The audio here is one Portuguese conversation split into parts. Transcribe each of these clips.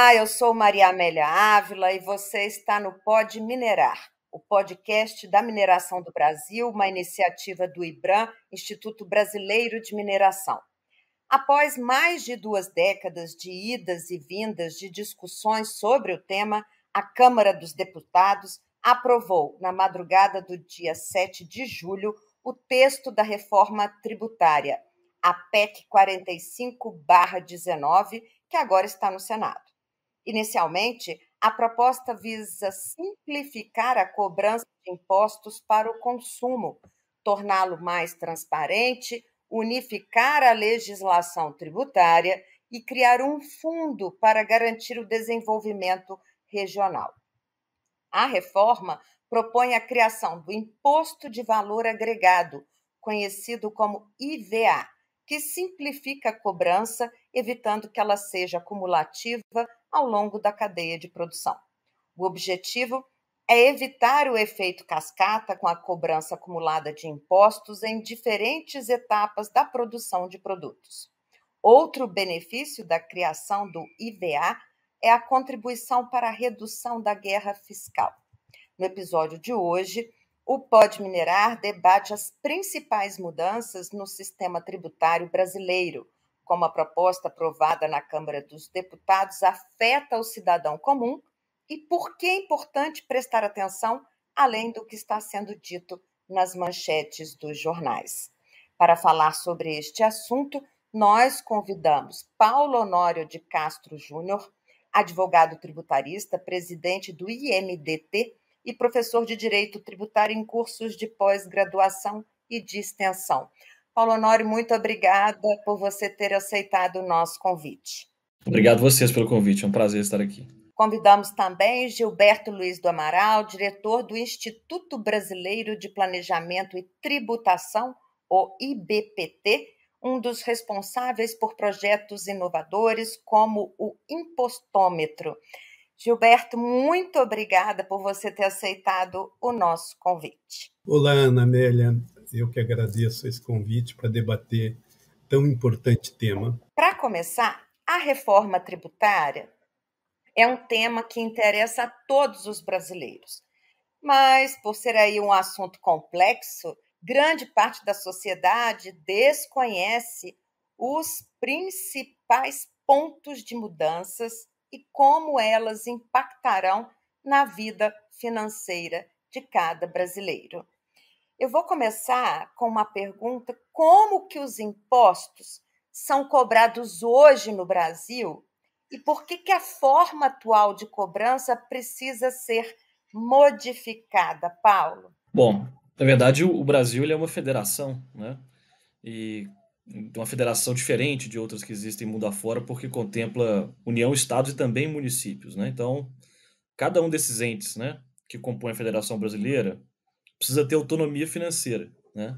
Olá, eu sou Maria Amélia Ávila e você está no Pode Minerar, o podcast da mineração do Brasil, uma iniciativa do IBRAM, Instituto Brasileiro de Mineração. Após mais de 2 décadas de idas e vindas de discussões sobre o tema, a Câmara dos Deputados aprovou, na madrugada do dia 7 de julho, o texto da reforma tributária, a PEC 45/19, que agora está no Senado. Inicialmente, a proposta visa simplificar a cobrança de impostos para o consumo, torná-lo mais transparente, unificar a legislação tributária e criar um fundo para garantir o desenvolvimento regional. A reforma propõe a criação do Imposto de Valor Agregado, conhecido como IVA, que simplifica a cobrança, evitando que ela seja acumulativa ao longo da cadeia de produção. O objetivo é evitar o efeito cascata com a cobrança acumulada de impostos em diferentes etapas da produção de produtos. Outro benefício da criação do IVA é a contribuição para a redução da guerra fiscal. No episódio de hoje, o Pode Minerar debate as principais mudanças no sistema tributário brasileiro, como a proposta aprovada na Câmara dos Deputados afeta o cidadão comum e por que é importante prestar atenção além do que está sendo dito nas manchetes dos jornais. Para falar sobre este assunto, nós convidamos Paulo Honório de Castro Júnior, advogado tributarista, presidente do IMDT e professor de Direito Tributário em cursos de pós-graduação e de extensão. Paulo Honório, muito obrigada por você ter aceitado o nosso convite. Obrigado a vocês pelo convite, é um prazer estar aqui. Convidamos também Gilberto Luiz do Amaral, diretor do Instituto Brasileiro de Planejamento e Tributação, o IBPT, um dos responsáveis por projetos inovadores como o Impostômetro. Gilberto, muito obrigada por você ter aceitado o nosso convite. Olá, Ana Amélia. Eu que agradeço esse convite para debater tão importante tema. Para começar, a reforma tributária é um tema que interessa a todos os brasileiros. Mas, por ser aí um assunto complexo, grande parte da sociedade desconhece os principais pontos de mudanças e como elas impactarão na vida financeira de cada brasileiro. Eu vou começar com uma pergunta: como que os impostos são cobrados hoje no Brasil e por que a forma atual de cobrança precisa ser modificada, Paulo? Bom, na verdade, o Brasil ele é uma federação, né? E uma federação diferente de outras que existem mundo afora, porque contempla União, Estados e também municípios, né? Então, cada um desses entes, né, que compõem a Federação Brasileira, precisa ter autonomia financeira, né?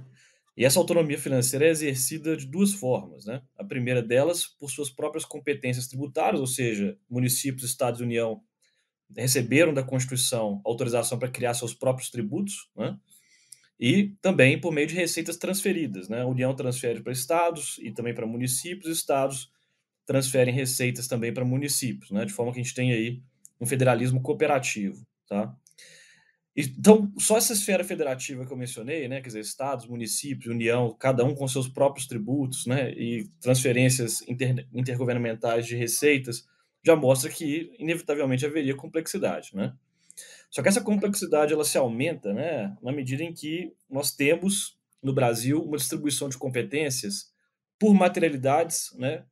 E essa autonomia financeira é exercida de duas formas, né? A primeira delas, por suas próprias competências tributárias, ou seja, municípios, estados e União receberam da Constituição autorização para criar seus próprios tributos, né? E também por meio de receitas transferidas, né? A União transfere para estados e também para municípios, estados transferem receitas também para municípios, né? De forma que a gente tem aí um federalismo cooperativo, tá? Então, só essa esfera federativa que eu mencionei, né? Quer dizer, estados, municípios, União, cada um com seus próprios tributos, né? E transferências intergovernamentais de receitas, já mostra que inevitavelmente haveria complexidade, né? Só que essa complexidade ela se aumenta, né, na medida em que nós temos no Brasil uma distribuição de competências por materialidades, né?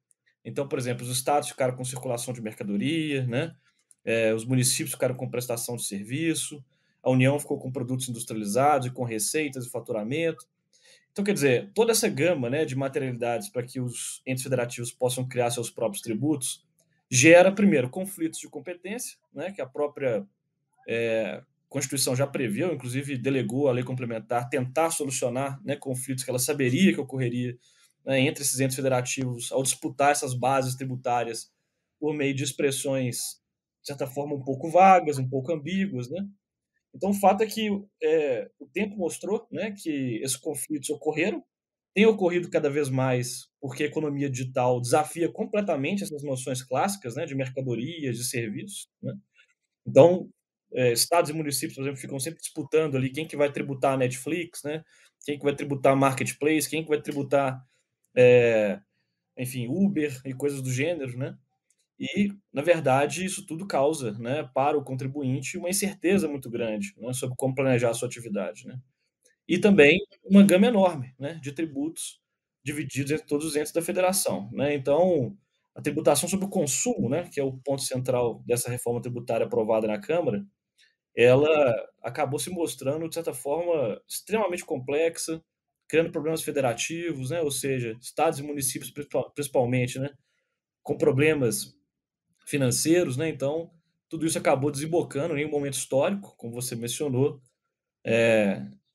Então, por exemplo, os estados ficaram com circulação de mercadoria, né? Os municípios ficaram com prestação de serviço, a União ficou com produtos industrializados e com receitas e faturamento. Então, quer dizer, toda essa gama, né, de materialidades para que os entes federativos possam criar seus próprios tributos gera, primeiro, conflitos de competência, né, que a própria Constituição já previu, inclusive delegou a lei complementar tentar solucionar, né, conflitos que ela saberia que ocorreria, né, entre esses entes federativos ao disputar essas bases tributárias por meio de expressões, de certa forma, um pouco vagas, um pouco ambíguas, né? Então, o fato é que o tempo mostrou, né, que esses conflitos ocorreram, tem ocorrido cada vez mais porque a economia digital desafia completamente essas noções clássicas, né, de mercadorias, de serviços, né. Então, estados e municípios, por exemplo, ficam sempre disputando ali quem que vai tributar a Netflix, né, quem que vai tributar a Marketplace, quem que vai tributar, eh, enfim, Uber e coisas do gênero, né. E, na verdade, isso tudo causa, né, para o contribuinte uma incerteza muito grande, né, sobre como planejar a sua atividade, né. E também uma gama enorme, né, de tributos divididos entre todos os entes da federação, né. Então, a tributação sobre o consumo, né, que é o ponto central dessa reforma tributária aprovada na Câmara, ela acabou se mostrando, de certa forma, extremamente complexa, criando problemas federativos, né, ou seja, estados e municípios principalmente, né, com problemas financeiros, né, então tudo isso acabou desembocando em um momento histórico, como você mencionou,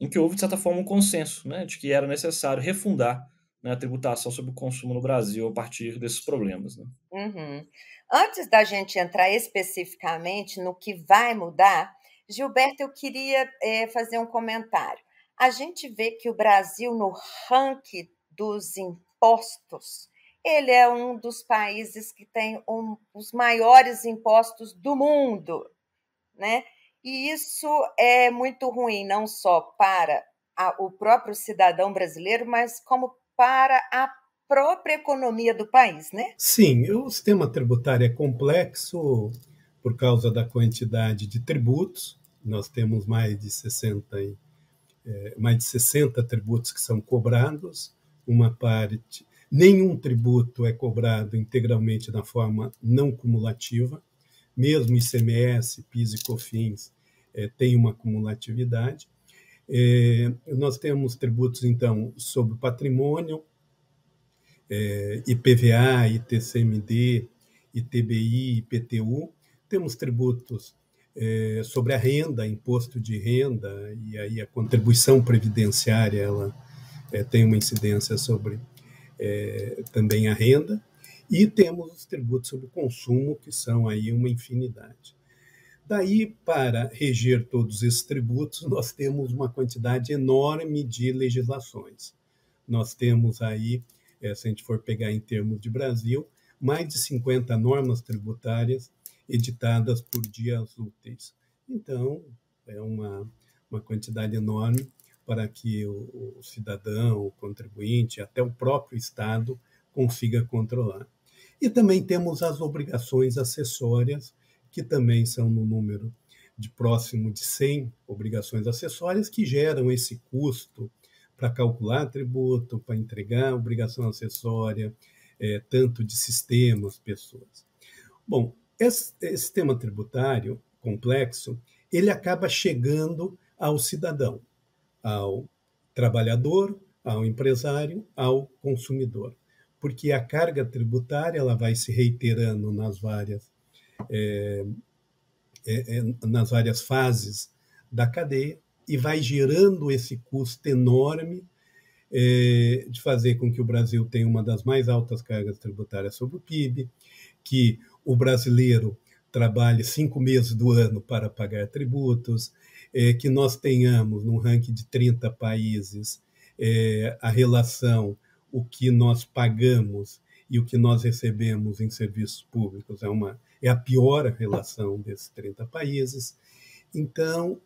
em que houve, de certa forma, um consenso, né, de que era necessário refundar, né, a tributação sobre o consumo no Brasil a partir desses problemas, né. Uhum. Antes da gente entrar especificamente no que vai mudar, Gilberto, eu queria, fazer um comentário. A gente vê que o Brasil, no ranking dos impostos, ele é um dos países que tem os maiores impostos do mundo, né? E isso é muito ruim, não só para o próprio cidadão brasileiro, mas como para a própria economia do país, né? Sim, o sistema tributário é complexo por causa da quantidade de tributos. Nós temos mais de 60 tributos que são cobrados. Uma parte, nenhum tributo é cobrado integralmente na forma não cumulativa. Mesmo ICMS, PIS e COFINS tem uma cumulatividade. Nós temos tributos, então, sobre o patrimônio, IPVA, ITCMD, ITBI, IPTU. Temos tributos sobre a renda, imposto de renda, e aí a contribuição previdenciária ela tem uma incidência sobre também a renda. E temos os tributos sobre o consumo, que são aí uma infinidade. Daí, para reger todos esses tributos, nós temos uma quantidade enorme de legislações. Nós temos aí, se a gente for pegar em termos de Brasil, mais de 50 normas tributárias editadas por dias úteis. Então, é uma quantidade enorme para que o cidadão, o contribuinte, até o próprio Estado consiga controlar. E também temos as obrigações acessórias, que também são no número de próximo de 100 obrigações acessórias, que geram esse custo para calcular tributo, para entregar obrigação acessória, tanto de sistemas, pessoas. Bom, esse sistema tributário complexo, ele acaba chegando ao cidadão, ao trabalhador, ao empresário, ao consumidor, porque a carga tributária ela vai se reiterando nas várias fases da cadeia e vai gerando esse custo enorme de fazer com que o Brasil tenha uma das mais altas cargas tributárias sobre o PIB, que o brasileiro trabalhe 5 meses do ano para pagar tributos, que nós tenhamos, num ranking de 30 países, a relação, o que nós pagamos e o que nós recebemos em serviços públicos é a pior relação desses 30 países. Então,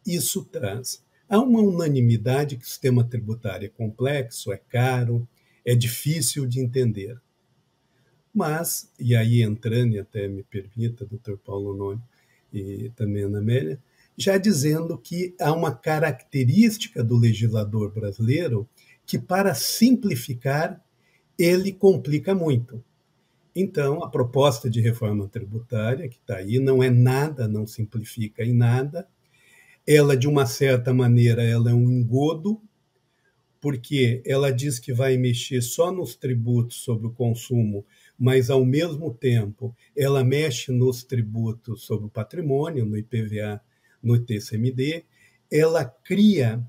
isso traz. Há uma unanimidade que o sistema tributário é complexo, é caro, é difícil de entender. Mas, e aí entrando, e até me permita, doutor Paulo Noni e também Ana Amélia, já dizendo que há uma característica do legislador brasileiro que, para simplificar, ele complica muito. Então, a proposta de reforma tributária que está aí não é nada, não simplifica em nada. Ela, de uma certa maneira, ela é um engodo, porque ela diz que vai mexer só nos tributos sobre o consumo, mas, ao mesmo tempo, ela mexe nos tributos sobre o patrimônio, no IPVA, no ITCMD, ela cria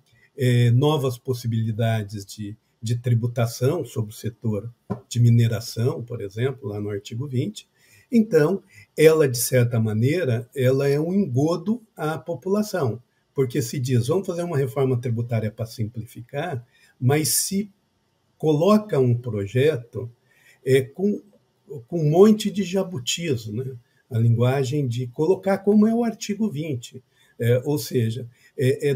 novas possibilidades de tributação sobre o setor de mineração, por exemplo, lá no artigo 20. Então, ela, de certa maneira, ela é um engodo à população, porque se diz, vamos fazer uma reforma tributária para simplificar, mas se coloca um projeto com um monte de jabutis, né? A linguagem de colocar como é o artigo 20, ou seja,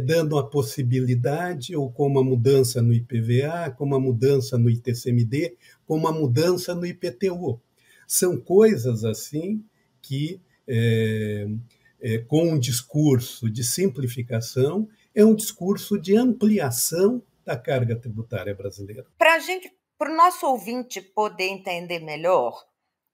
dando a possibilidade, ou com uma mudança no IPVA, com uma mudança no ITCMD, com uma mudança no IPTU. São coisas assim que, com um discurso de simplificação, é um discurso de ampliação da carga tributária brasileira. Para o nosso ouvinte poder entender melhor,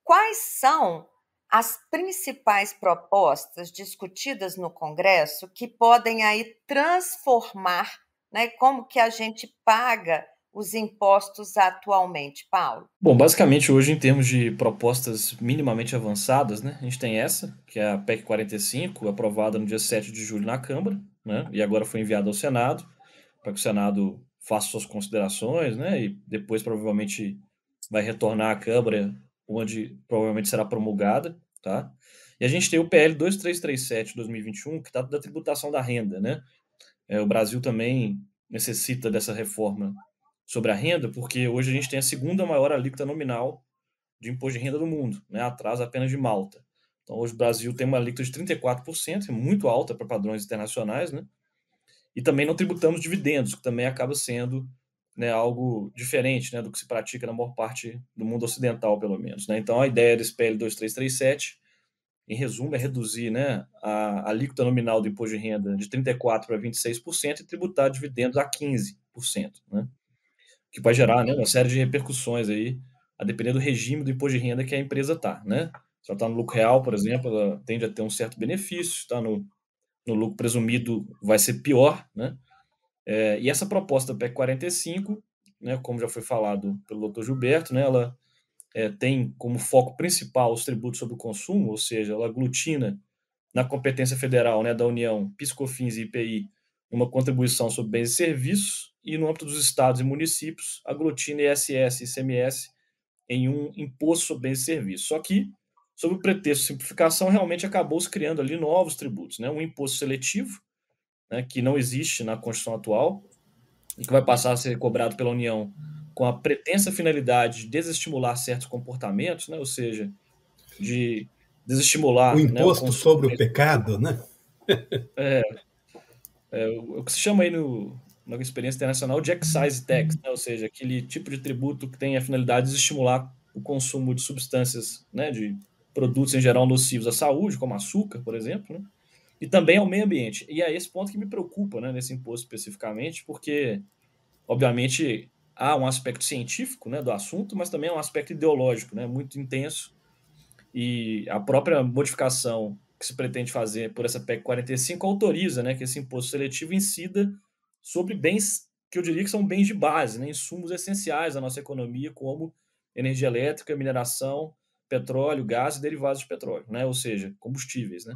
quais são as principais propostas discutidas no Congresso que podem aí transformar, né, como que a gente paga os impostos atualmente, Paulo? Bom, basicamente hoje, em termos de propostas minimamente avançadas, né, a gente tem essa, que é a PEC 45, aprovada no dia 7 de julho na Câmara, né, e agora foi enviada ao Senado, para que o Senado faça suas considerações, né, e depois provavelmente vai retornar à Câmara, onde provavelmente será promulgada, tá? E a gente tem o PL 2337 de 2021, que trata da tributação da renda, né? O Brasil também necessita dessa reforma sobre a renda, porque hoje a gente tem a segunda maior alíquota nominal de imposto de renda do mundo, né, atrás apenas de Malta. Então, hoje o Brasil tem uma alíquota de 34%, é muito alta para padrões internacionais, né? E também não tributamos dividendos, que também acaba sendo, né, algo diferente, né, do que se pratica na maior parte do mundo ocidental, pelo menos, né? Então, a ideia desse PL 2337, em resumo, é reduzir, né, a alíquota nominal do imposto de renda de 34% para 26% e tributar dividendos a 15%, né? Que vai gerar, né, uma série de repercussões aí, a depender do regime do imposto de renda que a empresa está, né? Se ela está no lucro real, por exemplo, ela tende a ter um certo benefício, está no lucro presumido, vai ser pior, né? E essa proposta da PEC 45, né, como já foi falado pelo Dr. Gilberto, né, ela tem como foco principal os tributos sobre o consumo, ou seja, ela aglutina na competência federal, né, da União, PIS, COFINS e IPI, uma contribuição sobre bens e serviços, e no âmbito dos estados e municípios, aglutina ISS e ICMS em um imposto sobre bens e serviços. Só que, sob o pretexto de simplificação, realmente acabou se criando ali novos tributos, né, um imposto seletivo, né, que não existe na Constituição atual e que vai passar a ser cobrado pela União com a pretensa finalidade de desestimular certos comportamentos, né, ou seja, de O desestimular, né, o imposto consumo. sobre o pecado, né? É, o que se chama aí na experiência internacional de excise tax, né, ou seja, aquele tipo de tributo que tem a finalidade de estimular o consumo de substâncias, né, de produtos em geral nocivos à saúde, como açúcar, por exemplo, né, e também ao meio ambiente. E é esse ponto que me preocupa, né, nesse imposto especificamente, porque, obviamente, há um aspecto científico, né, do assunto, mas também há um aspecto ideológico, né, muito intenso, e a própria modificação que se pretende fazer por essa PEC 45 autoriza, né, que esse imposto seletivo incida sobre bens que eu diria que são bens de base, né, insumos essenciais da nossa economia, como energia elétrica, mineração, petróleo, gás e derivados de petróleo, né, ou seja, combustíveis, né.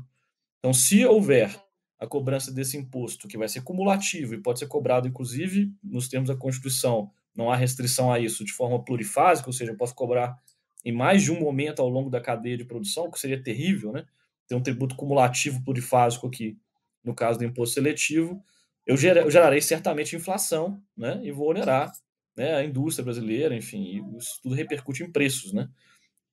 Então, se houver a cobrança desse imposto, que vai ser cumulativo e pode ser cobrado, inclusive, nos termos da Constituição, não há restrição a isso de forma plurifásica, ou seja, eu posso cobrar em mais de um momento ao longo da cadeia de produção, o que seria terrível, né? Ter um tributo cumulativo plurifásico aqui, no caso do imposto seletivo, eu gerarei certamente inflação, né? E vou onerar, né, a indústria brasileira, enfim, e isso tudo repercute em preços, né?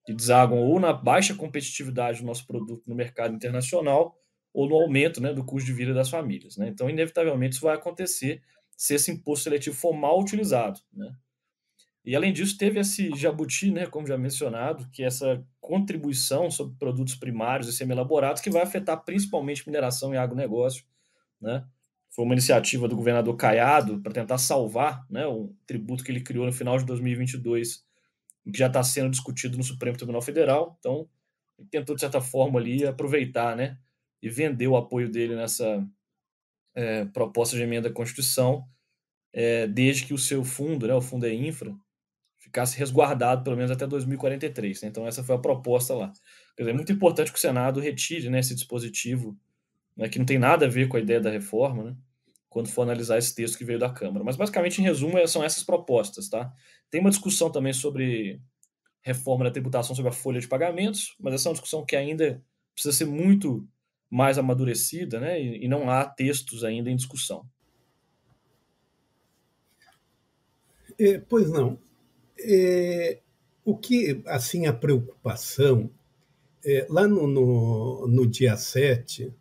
Que desaguam ou na baixa competitividade do nosso produto no mercado internacional ou no aumento, né, do custo de vida das famílias, né? Então, inevitavelmente, isso vai acontecer se esse imposto seletivo for mal utilizado, né? E, além disso, teve esse jabuti, né, como já mencionado, que é essa contribuição sobre produtos primários e semi-elaborados que vai afetar principalmente mineração e agronegócio, né? Foi uma iniciativa do governador Caiado para tentar salvar, né, um tributo que ele criou no final de 2022, que já está sendo discutido no Supremo Tribunal Federal. Então, ele tentou, de certa forma, ali aproveitar, né, e vender o apoio dele nessa proposta de emenda à Constituição, desde que o seu fundo, né, o Fundo Infra, ficasse resguardado pelo menos até 2043. Né? Então, essa foi a proposta lá. Quer dizer, é muito importante que o Senado retire, né, esse dispositivo, né, que não tem nada a ver com a ideia da reforma, né, quando for analisar esse texto que veio da Câmara. Mas, basicamente, em resumo, são essas propostas. Tá? Tem uma discussão também sobre reforma da tributação sobre a folha de pagamentos, mas essa é uma discussão que ainda precisa ser muito mais amadurecida, né, e não há textos ainda em discussão. Pois não. O que, assim, a preocupação, lá no dia 7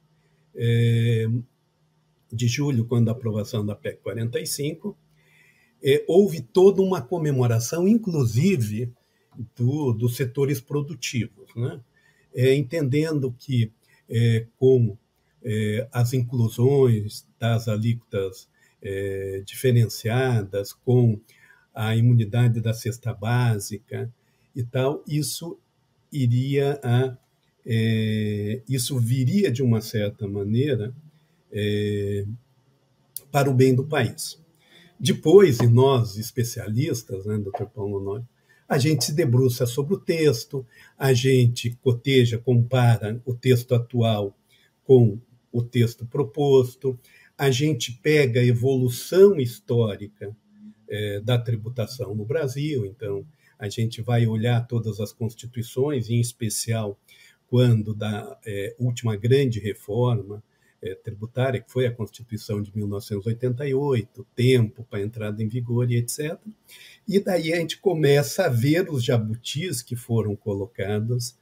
de julho, quando a aprovação da PEC 45, houve toda uma comemoração, inclusive, dos setores produtivos, né? Entendendo que, com as inclusões das alíquotas diferenciadas, com a imunidade da cesta básica e tal, isso viria, de uma certa maneira, para o bem do país. Depois, e nós, especialistas, né, Dr. Paulo Honório, a gente se debruça sobre o texto, a gente coteja, compara o texto atual com o texto proposto, a gente pega a evolução histórica da tributação no Brasil, então a gente vai olhar todas as constituições, em especial quando da última grande reforma tributária, que foi a Constituição de 1988, tempo para a entrada em vigor e etc. E daí a gente começa a ver os jabutis que foram colocados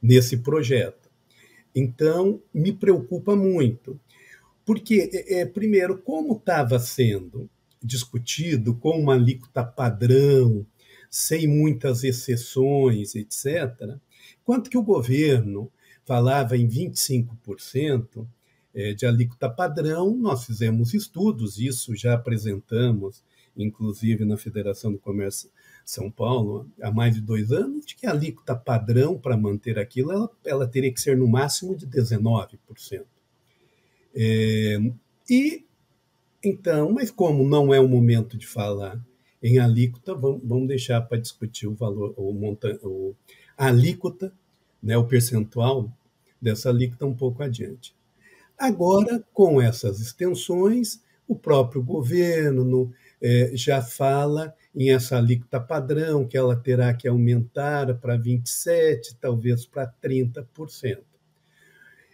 nesse projeto. Então, me preocupa muito, porque, primeiro, como estava sendo discutido com uma alíquota padrão, sem muitas exceções, etc., quanto que o governo falava em 25% de alíquota padrão, nós fizemos estudos, isso já apresentamos, inclusive na Federação do Comércio São Paulo, há mais de 2 anos, de que a alíquota padrão, para manter aquilo, ela teria que ser no máximo de 19%. Então, mas como não é o momento de falar em alíquota, vamos deixar para discutir o valor, a alíquota, né, o percentual dessa alíquota um pouco adiante. Agora, com essas extensões, o próprio governo já fala em essa alíquota padrão, que ela terá que aumentar para 27%, talvez para 30%.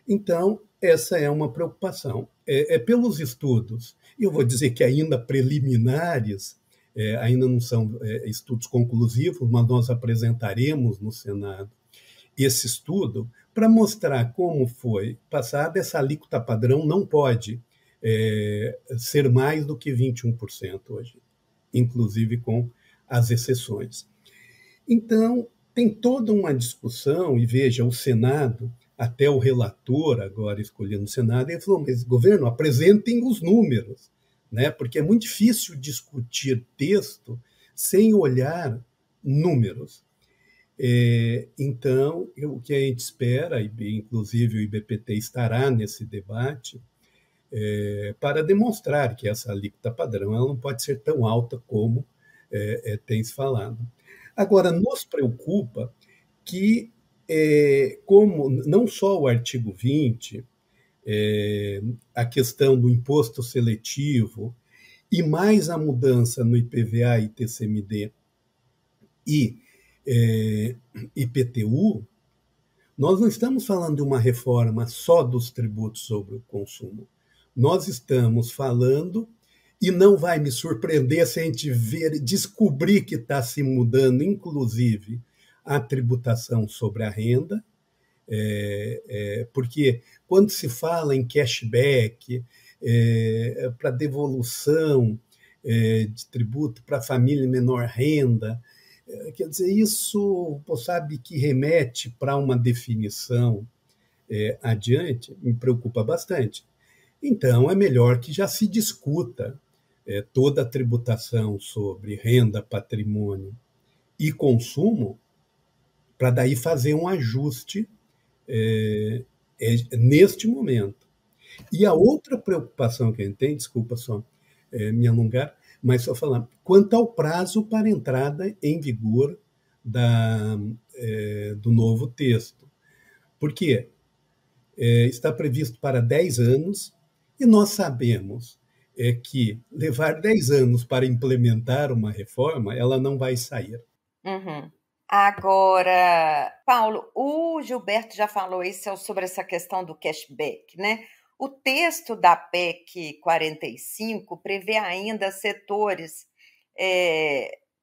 Então, essa é uma preocupação. Pelos estudos, e eu vou dizer que ainda preliminares, ainda não são estudos conclusivos, mas nós apresentaremos no Senado esse estudo para mostrar como foi passada. Essa alíquota padrão não pode ser mais do que 21% hoje, inclusive com as exceções. Então, tem toda uma discussão, e veja, o Senado, até o relator agora escolhendo o Senado, ele falou, mas governo, apresentem os números, né? Porque é muito difícil discutir texto sem olhar números. Então, o que a gente espera, inclusive o IBPT estará nesse debate, para demonstrar que essa alíquota padrão ela não pode ser tão alta como tem se falado. Agora, nos preocupa que, como não só o artigo 20, a questão do imposto seletivo e mais a mudança no IPVA e TCMD e IPTU, nós não estamos falando de uma reforma só dos tributos sobre o consumo. Nós estamos falando, e não vai me surpreender se a gente descobrir que está se mudando, inclusive, a tributação sobre a renda, porque quando se fala em cashback, para devolução de tributo para família menor renda, quer dizer, isso, sabe, que remete para uma definição adiante, me preocupa bastante. Então, é melhor que já se discuta toda a tributação sobre renda, patrimônio e consumo, para daí fazer um ajuste neste momento. E a outra preocupação que a gente tem, desculpa só me alongar, mas só falar, quanto ao prazo para entrada em vigor do novo texto. Porque está previsto para 10 anos, e nós sabemos que levar 10 anos para implementar uma reforma, ela não vai sair. Uhum. Agora, Paulo, o Gilberto já falou isso sobre essa questão do cashback, né? O texto da PEC 45 prevê ainda setores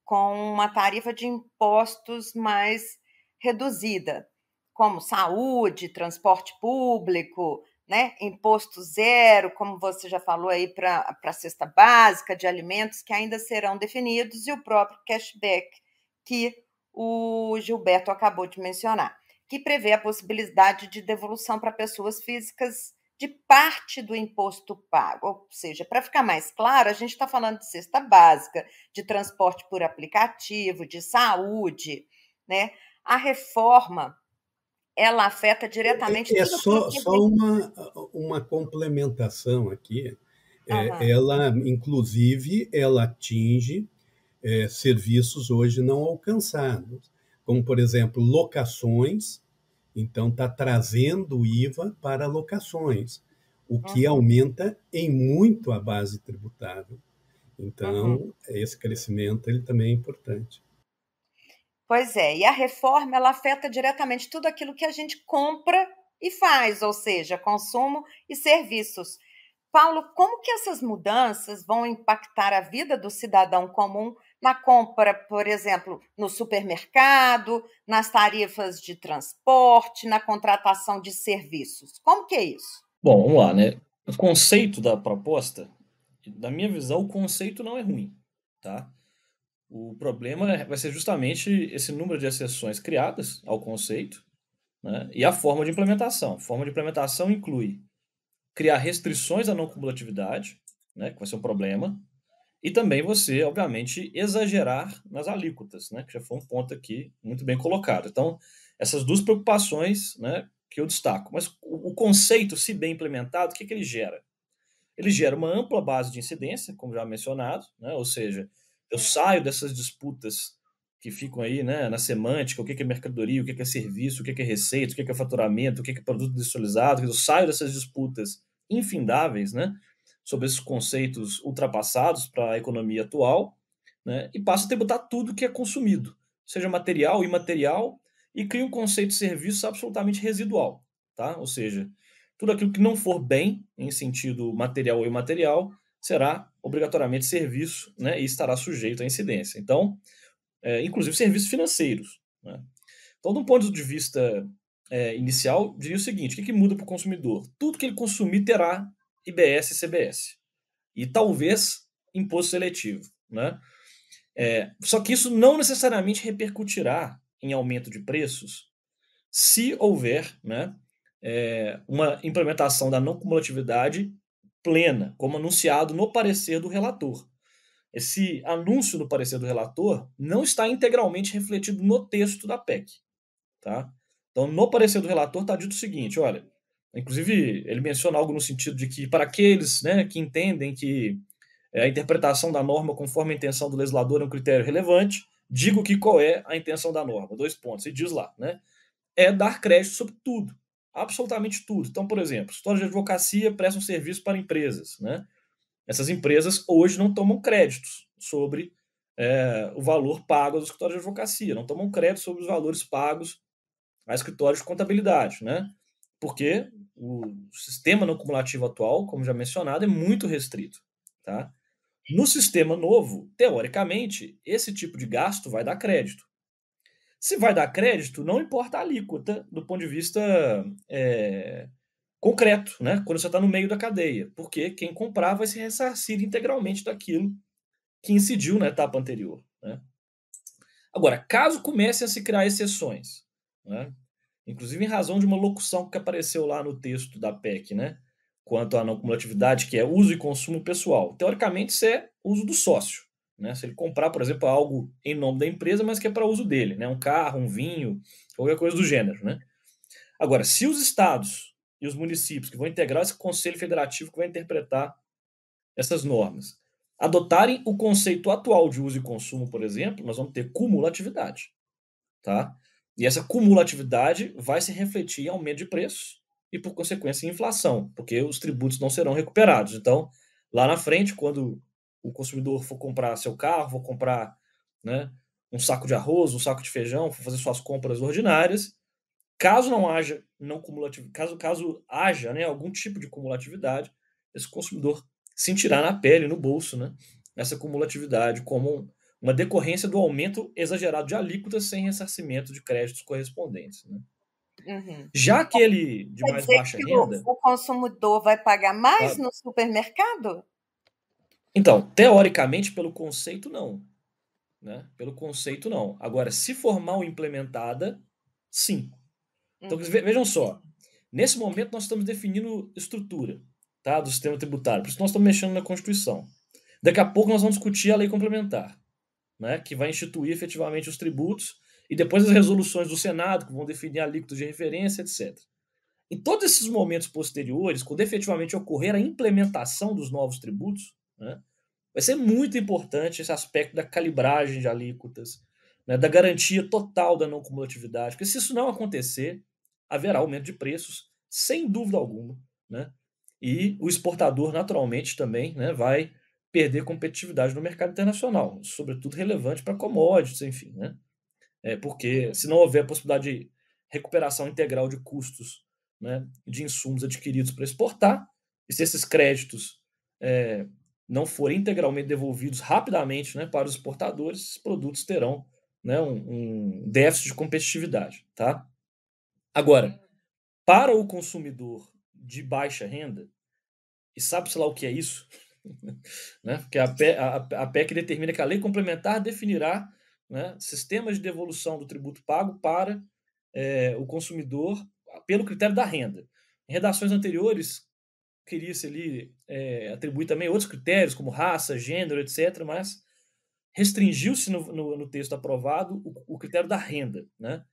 com uma tarifa de impostos mais reduzida, como saúde, transporte público, né? Imposto zero, como você já falou aí, para a cesta básica de alimentos, que ainda serão definidos, e o próprio cashback, que o Gilberto acabou de mencionar, que prevê a possibilidade de devolução para pessoas físicas de parte do imposto pago. Ou seja, para ficar mais claro, a gente está falando de cesta básica, de transporte por aplicativo, de saúde, né? A reforma, ela afeta diretamente É tudo aquilo só, que a só gente... uma complementação aqui. Aham, Ela, inclusive, ela atinge serviços hoje não alcançados, como, por exemplo, locações. Então, está trazendo o IVA para locações, o que uhum, aumenta em muito a base tributável. uhum. Então, esse crescimento ele também é importante. Pois é, e a reforma, ela afeta diretamente tudo aquilo que a gente compra e faz, ou seja, consumo e serviços. Paulo, como que essas mudanças vão impactar a vida do cidadão comum na compra, por exemplo, no supermercado, nas tarifas de transporte, na contratação de serviços? Como que é isso? Bom, vamos lá, né? O conceito da proposta, da minha visão, o conceito não é ruim, tá? O problema vai ser justamente esse número de exceções criadas ao conceito, né? E a forma de implementação. A forma de implementação inclui criar restrições à não cumulatividade, né? Que vai ser um problema. E também você, obviamente, exagerar nas alíquotas, né? Que já foi um ponto aqui muito bem colocado. Então, essas duas preocupações, né? Que eu destaco. Mas o conceito, se bem implementado, o que ele gera? Ele gera uma ampla base de incidência, como já mencionado, né? Ou seja, eu saio dessas disputas que ficam aí, né, na semântica, o que é mercadoria, o que é serviço, o que é receita, o que é faturamento, o que é produto industrializado, eu saio dessas disputas infindáveis, né, sobre esses conceitos ultrapassados para a economia atual, né, e passo a tributar tudo que é consumido, seja material, imaterial, e crio um conceito de serviço absolutamente residual, tá? Ou seja, tudo aquilo que não for bem, em sentido material ou imaterial, será obrigatoriamente serviço, né, e estará sujeito à incidência. Então, inclusive serviços financeiros, né? Então, de um ponto de vista inicial, diria o seguinte: o que muda para o consumidor? Tudo que ele consumir terá IBS e CBS. E talvez imposto seletivo, né? Só que isso não necessariamente repercutirá em aumento de preços se houver, né, uma implementação da não cumulatividade plena, como anunciado no parecer do relator. Esse anúncio no parecer do relator não está integralmente refletido no texto da PEC. Tá? Então, no parecer do relator está dito o seguinte, olha, inclusive ele menciona algo no sentido de que para aqueles, né, que entendem que a interpretação da norma conforme a intenção do legislador é um critério relevante, digo que qual é a intenção da norma, 2 pontos, e diz lá, né, é dar crédito sobre tudo, absolutamente tudo. Então, por exemplo, escritórios de advocacia prestam serviço para empresas, né? Essas empresas hoje não tomam créditos sobre o valor pago aos escritórios de advocacia, não tomam crédito sobre os valores pagos a escritórios de contabilidade, né? Porque o sistema não cumulativo atual, como já mencionado, é muito restrito, tá? No sistema novo, teoricamente, esse tipo de gasto vai dar crédito. Se vai dar crédito, não importa a alíquota do ponto de vista concreto, né? Quando você está no meio da cadeia, porque quem comprar vai se ressarcir integralmente daquilo que incidiu na etapa anterior, né? Agora, caso comecem a se criar exceções, né? Inclusive em razão de uma locução que apareceu lá no texto da PEC, né? Quanto à não cumulatividade, que é uso e consumo pessoal. Teoricamente, isso é uso do sócio, né? Se ele comprar, por exemplo, algo em nome da empresa, mas que é para uso dele, né? Um carro, um vinho, qualquer coisa do gênero, né? Agora, se os estados e os municípios que vão integrar esse conselho federativo que vai interpretar essas normas adotarem o conceito atual de uso e consumo, por exemplo, nós vamos ter cumulatividade, tá? E essa cumulatividade vai se refletir em aumento de preços e, por consequência, em inflação, porque os tributos não serão recuperados. Então, lá na frente, quando o consumidor for comprar seu carro, for comprar, né, um saco de arroz, um saco de feijão, for fazer suas compras ordinárias, caso não haja não cumulativo, caso haja, né, algum tipo de cumulatividade, esse consumidor sentirá na pele, no bolso, né, essa cumulatividade como uma decorrência do aumento exagerado de alíquotas sem ressarcimento de créditos correspondentes, né? Uhum. Já aquele de Quer mais dizer baixa que renda... o consumidor vai pagar mais tá? no supermercado? Então, teoricamente, pelo conceito, não. Né? Pelo conceito, não. Agora, se for mal implementada, sim. Então, vejam só. Nesse momento, nós estamos definindo estrutura, tá, do sistema tributário. Por isso, nós estamos mexendo na Constituição. Daqui a pouco, nós vamos discutir a lei complementar, né, que vai instituir efetivamente os tributos e depois as resoluções do Senado, que vão definir alíquotas de referência, etc. Em todos esses momentos posteriores, quando efetivamente ocorrer a implementação dos novos tributos, né, vai ser muito importante esse aspecto da calibragem de alíquotas, né, da garantia total da não cumulatividade, porque se isso não acontecer, haverá aumento de preços, sem dúvida alguma, né? E o exportador, naturalmente, também, né, vai perder competitividade no mercado internacional, sobretudo relevante para commodities, enfim, né? Porque se não houver possibilidade de recuperação integral de custos, né, de insumos adquiridos para exportar, e se esses créditos não forem integralmente devolvidos rapidamente, né, para os exportadores, esses produtos terão, né, um déficit de competitividade. Tá? Agora, para o consumidor de baixa renda, e sabe-se lá o que é isso? Né? Porque a PEC determina que a lei complementar definirá, né, sistemas de devolução do tributo pago para o consumidor pelo critério da renda. Em redações anteriores, queria-se ali atribuir também outros critérios, como raça, gênero, etc., mas restringiu-se no texto aprovado o critério da renda. Né?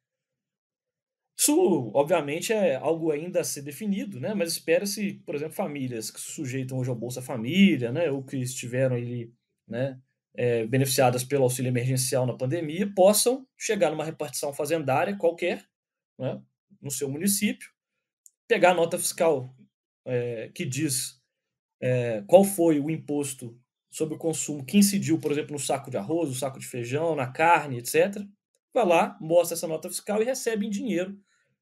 Isso, obviamente, é algo ainda a ser definido, né? Mas espera-se, por exemplo, famílias que se sujeitam hoje ao Bolsa Família, né? Ou que estiveram ali, né, beneficiadas pelo auxílio emergencial na pandemia, possam chegar numa repartição fazendária qualquer, né, no seu município, pegar a nota fiscal que diz qual foi o imposto sobre o consumo que incidiu, por exemplo, no saco de arroz, no saco de feijão, na carne, etc. Vai lá, mostra essa nota fiscal e recebe em dinheiro,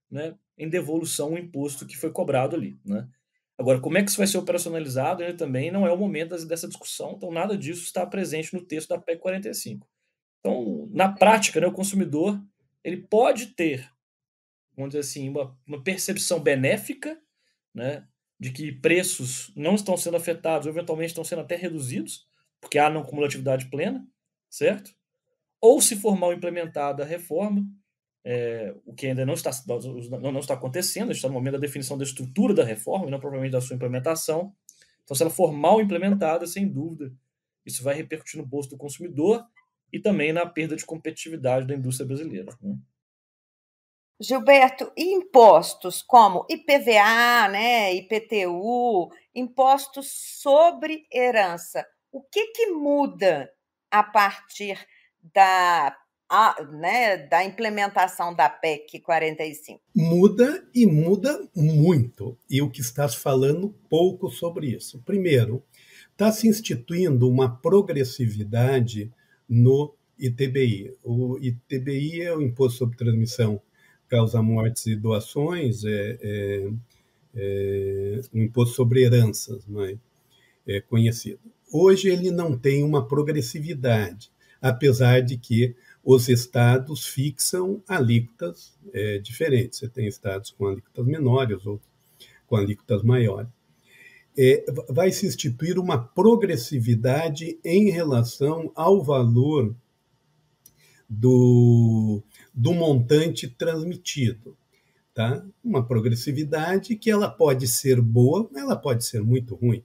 né, em devolução o imposto que foi cobrado ali. Né? Agora, como é que isso vai ser operacionalizado? Ele também não é o momento dessa discussão, então nada disso está presente no texto da PEC 45. Então, na prática, né, o consumidor ele pode ter, vamos dizer assim, uma percepção benéfica, né, de que preços não estão sendo afetados, ou eventualmente estão sendo até reduzidos, porque há não cumulatividade plena, certo? Ou se for mal implementada a reforma, o que ainda não está acontecendo, a gente está no momento da definição da estrutura da reforma, e não provavelmente da sua implementação. Então, se ela for mal implementada, sem dúvida, isso vai repercutir no bolso do consumidor e também na perda de competitividade da indústria brasileira. Né? Gilberto, e impostos como IPVA, né, IPTU, impostos sobre herança, o que muda a partir da implementação da PEC 45? Muda e muda muito. E o que estás falando, pouco sobre isso. Primeiro, está se instituindo uma progressividade no ITBI. O ITBI é o Imposto sobre Transmissão, Causa Mortes e Doações, o Imposto sobre Heranças, não é conhecido. Hoje ele não tem uma progressividade, apesar de que os estados fixam alíquotas diferentes. Você tem estados com alíquotas menores ou com alíquotas maiores. Vai se instituir uma progressividade em relação ao valor do montante transmitido. Tá? Uma progressividade que ela pode ser boa, ela pode ser muito ruim,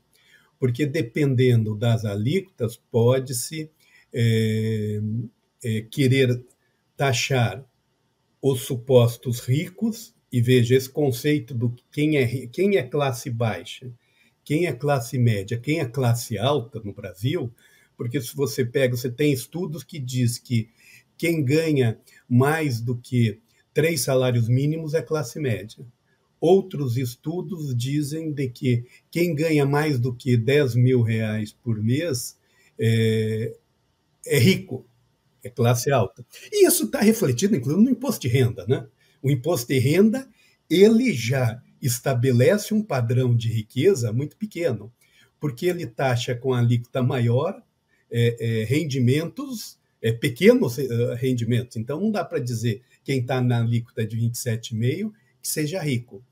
porque dependendo das alíquotas, pode-se querer taxar os supostos ricos, e veja, esse conceito do quem é classe baixa, quem é classe média, quem é classe alta no Brasil, porque se você pega, você tem estudos que diz que quem ganha mais do que 3 salários mínimos é classe média. Outros estudos dizem de que quem ganha mais do que 10 mil reais por mês é rico, é classe alta. E isso está refletido, inclusive, no imposto de renda. Né? O imposto de renda ele já estabelece um padrão de riqueza muito pequeno, porque ele taxa com a alíquota maior rendimentos, pequenos rendimentos. Então, não dá para dizer quem está na alíquota de 27,5% que seja rico.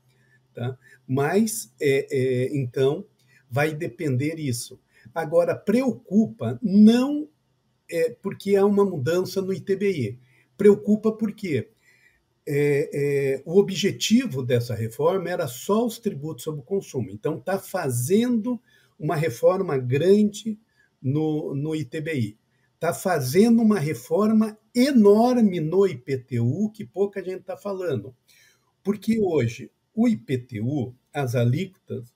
Tá? Mas, então, vai depender isso. Agora, preocupa não porque há uma mudança no ITBI. Preocupa porque o objetivo dessa reforma era só os tributos sobre o consumo. Então, está fazendo uma reforma grande no ITBI. Está fazendo uma reforma enorme no IPTU, que pouca gente está falando. Porque hoje, o IPTU, as alíquotas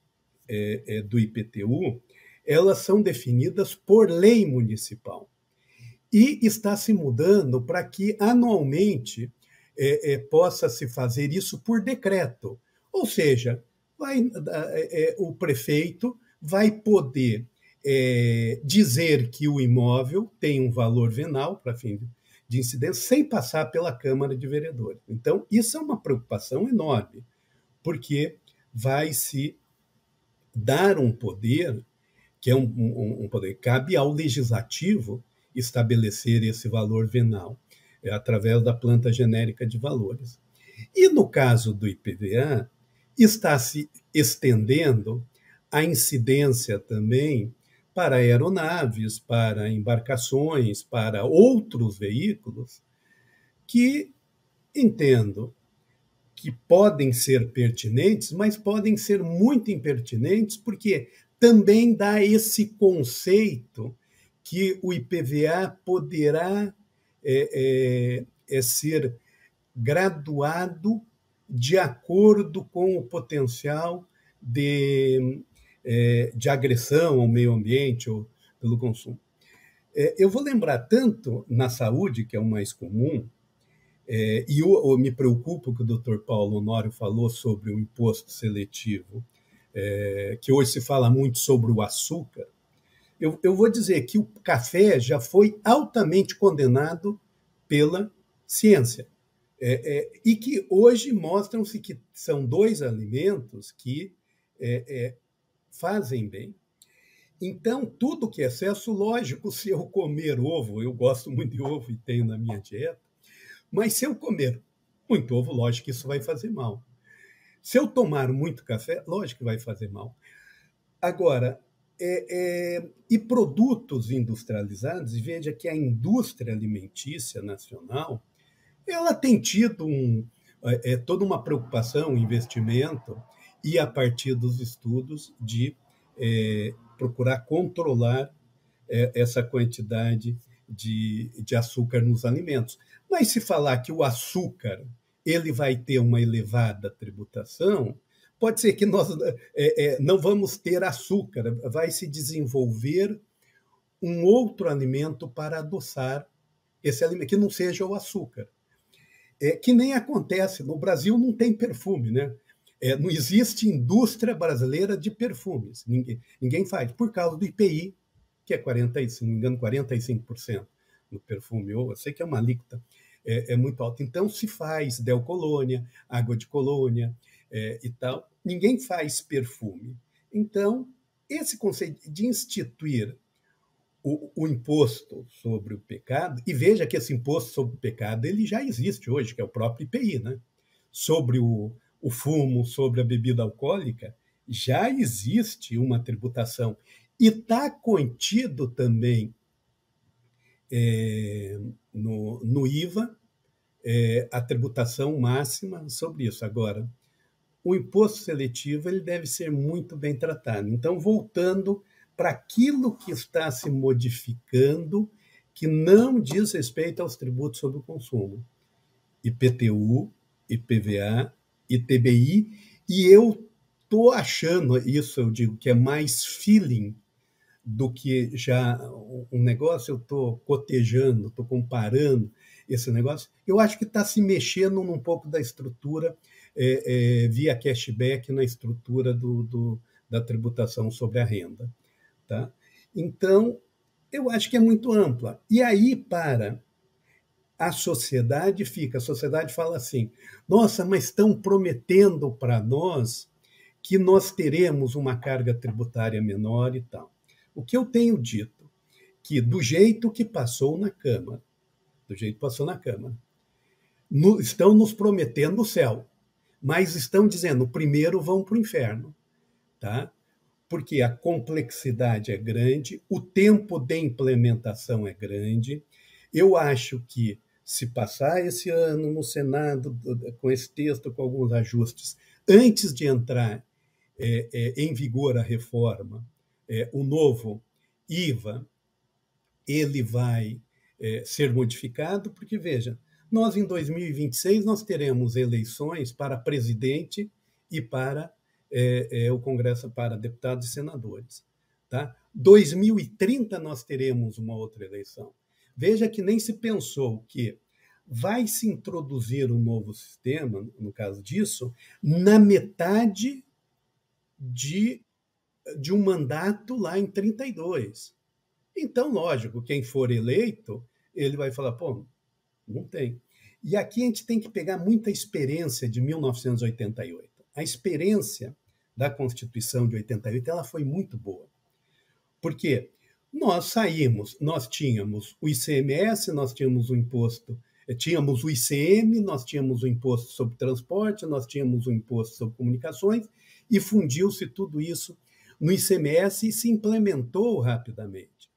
do IPTU, elas são definidas por lei municipal. E está se mudando para que, anualmente, possa se fazer isso por decreto. Ou seja, o prefeito vai poder dizer que o imóvel tem um valor venal para fim de incidência sem passar pela Câmara de Vereadores. Então, isso é uma preocupação enorme, porque vai se dar um poder, que é um poder, cabe ao legislativo estabelecer esse valor venal, através da planta genérica de valores. E no caso do IPVA, está se estendendo a incidência também para aeronaves, para embarcações, para outros veículos, que entendo que podem ser pertinentes, mas podem ser muito impertinentes, porque também dá esse conceito que o IPVA poderá ser graduado de acordo com o potencial de agressão ao meio ambiente ou pelo consumo. Eu vou lembrar tanto na saúde, que é o mais comum, e eu me preocupo que o Dr. Paulo Honório falou sobre o imposto seletivo, que hoje se fala muito sobre o açúcar. Eu vou dizer que o café já foi altamente condenado pela ciência, e que hoje mostram-se que são 2 alimentos que fazem bem. Então, tudo que é excesso, lógico, se eu comer ovo, eu gosto muito de ovo e tenho na minha dieta, mas se eu comer muito ovo, lógico que isso vai fazer mal. Se eu tomar muito café, lógico que vai fazer mal. Agora, e produtos industrializados, e veja que a indústria alimentícia nacional, ela tem tido toda uma preocupação, um investimento, e a partir dos estudos de procurar controlar essa quantidade de açúcar nos alimentos. Mas se falar que o açúcar ele vai ter uma elevada tributação, pode ser que nós não vamos ter açúcar, vai se desenvolver um outro alimento para adoçar esse alimento, que não seja o açúcar. Que nem acontece, no Brasil não tem perfume, né? Não existe indústria brasileira de perfumes, ninguém faz, por causa do IPI, que é 45% no perfume, eu sei que é uma alíquota muito alta. Então, se faz Del Colônia, água de colônia e tal, ninguém faz perfume. Então, esse conceito de instituir o imposto sobre o pecado, e veja que esse imposto sobre o pecado ele já existe hoje, que é o próprio IPI, né? Sobre o fumo, sobre a bebida alcoólica, já existe uma tributação. E está contido também no IVA a tributação máxima sobre isso. Agora, o imposto seletivo ele deve ser muito bem tratado. Então, voltando para aquilo que está se modificando, que não diz respeito aos tributos sobre o consumo. IPTU, IPVA, ITBI, e eu estou achando isso, eu digo, que é mais feeling do que já um negócio, eu estou cotejando, estou comparando esse negócio. Eu acho que está se mexendo num pouco da estrutura via cashback na estrutura da tributação sobre a renda. Tá? Então, eu acho que é muito ampla. E aí, para a sociedade fala assim, nossa, mas estão prometendo para nós que nós teremos uma carga tributária menor e tal. O que eu tenho dito que, do jeito que passou na Câmara, estão nos prometendo o céu, mas estão dizendo, primeiro vão para o inferno, tá? Porque a complexidade é grande, o tempo de implementação é grande. Eu acho que, se passar esse ano no Senado, com esse texto, com alguns ajustes, antes de entrar em vigor a reforma, o novo IVA, ele vai ser modificado, porque, veja, nós em 2026 nós teremos eleições para presidente e para o Congresso, para deputados e senadores. Tá? 2030 nós teremos uma outra eleição. Veja que nem se pensou que vai se introduzir um novo sistema, no caso disso, na metade de um mandato lá em 32. Então, lógico, quem for eleito, ele vai falar, pô, não tem. E aqui a gente tem que pegar muita experiência de 1988. A experiência da Constituição de 88, ela foi muito boa. Por quê? Nós tínhamos o ICMS, nós tínhamos o imposto, tínhamos o ICM, nós tínhamos o imposto sobre transporte, nós tínhamos o imposto sobre comunicações, e fundiu-se tudo isso no ICMS e se implementou rapidamente.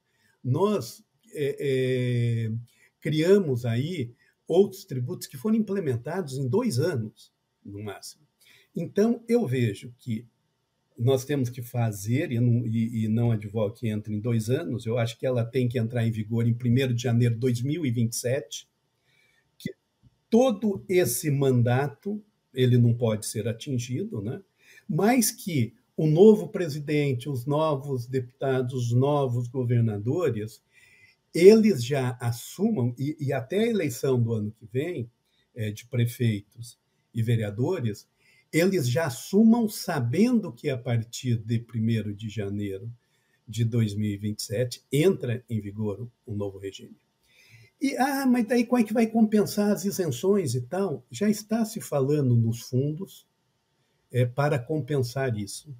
Nós criamos aí outros tributos que foram implementados em 2 anos, no máximo. Então, eu vejo que nós temos que fazer, e não advogo que entre em 2 anos, eu acho que ela tem que entrar em vigor em 1º de janeiro de 2027, que todo esse mandato ele não pode ser atingido, né? Mas que o novo presidente, os novos deputados, os novos governadores, eles já assumam, e até a eleição do ano que vem, de prefeitos e vereadores, eles já assumam sabendo que a partir de 1º de janeiro de 2027 entra em vigor um novo regime. E, mas daí como é que vai compensar as isenções e tal? Já está se falando nos fundos para compensar isso.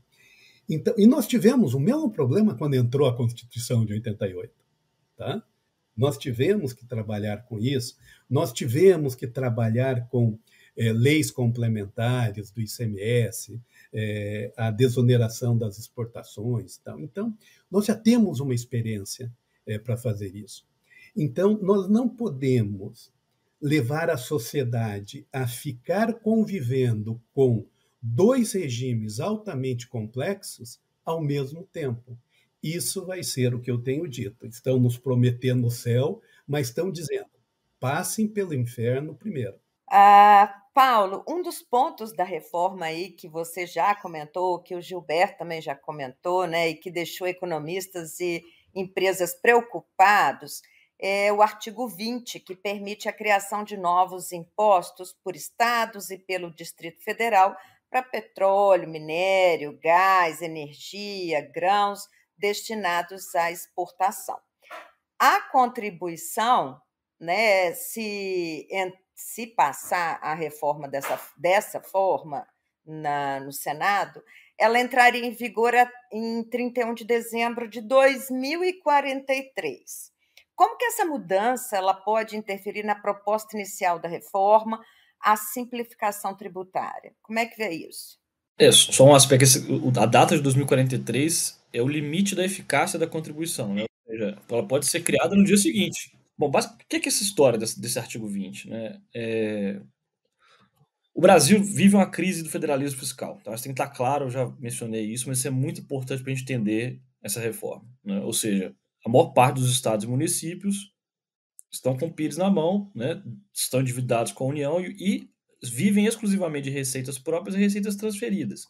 Então, e nós tivemos o mesmo problema quando entrou a Constituição de 88. Tá? Nós tivemos que trabalhar com isso, nós tivemos que trabalhar com leis complementares do ICMS, a desoneração das exportações. Tal. Então, nós já temos uma experiência para fazer isso. Então, nós não podemos levar a sociedade a ficar convivendo com 2 regimes altamente complexos ao mesmo tempo. Isso vai ser o que eu tenho dito. Estão nos prometendo o céu, mas estão dizendo, passem pelo inferno primeiro. Paulo, um dos pontos da reforma aí que você já comentou, que o Gilberto também já comentou, né, e que deixou economistas e empresas preocupados, é o artigo 20, que permite a criação de novos impostos por estados e pelo Distrito Federal para petróleo, minério, gás, energia, grãos, destinados à exportação. A contribuição, né, se passar a reforma dessa forma no Senado, ela entraria em vigor em 31 de dezembro de 2043. Como que essa mudança ela pode interferir na proposta inicial da reforma, a simplificação tributária? Como é que vê isso? Só um aspecto, a data de 2043 é o limite da eficácia da contribuição, né? Ou seja, ela pode ser criada no dia seguinte. Bom, o que é essa história desse artigo 20? Né? O Brasil vive uma crise do federalismo fiscal. Tá? Isso tem que estar claro, eu já mencionei isso, mas isso é muito importante para a gente entender essa reforma. Né? Ou seja, a maior parte dos estados e municípios estão com o pires na mão, né? Estão endividados com a União e vivem exclusivamente de receitas próprias e receitas transferidas.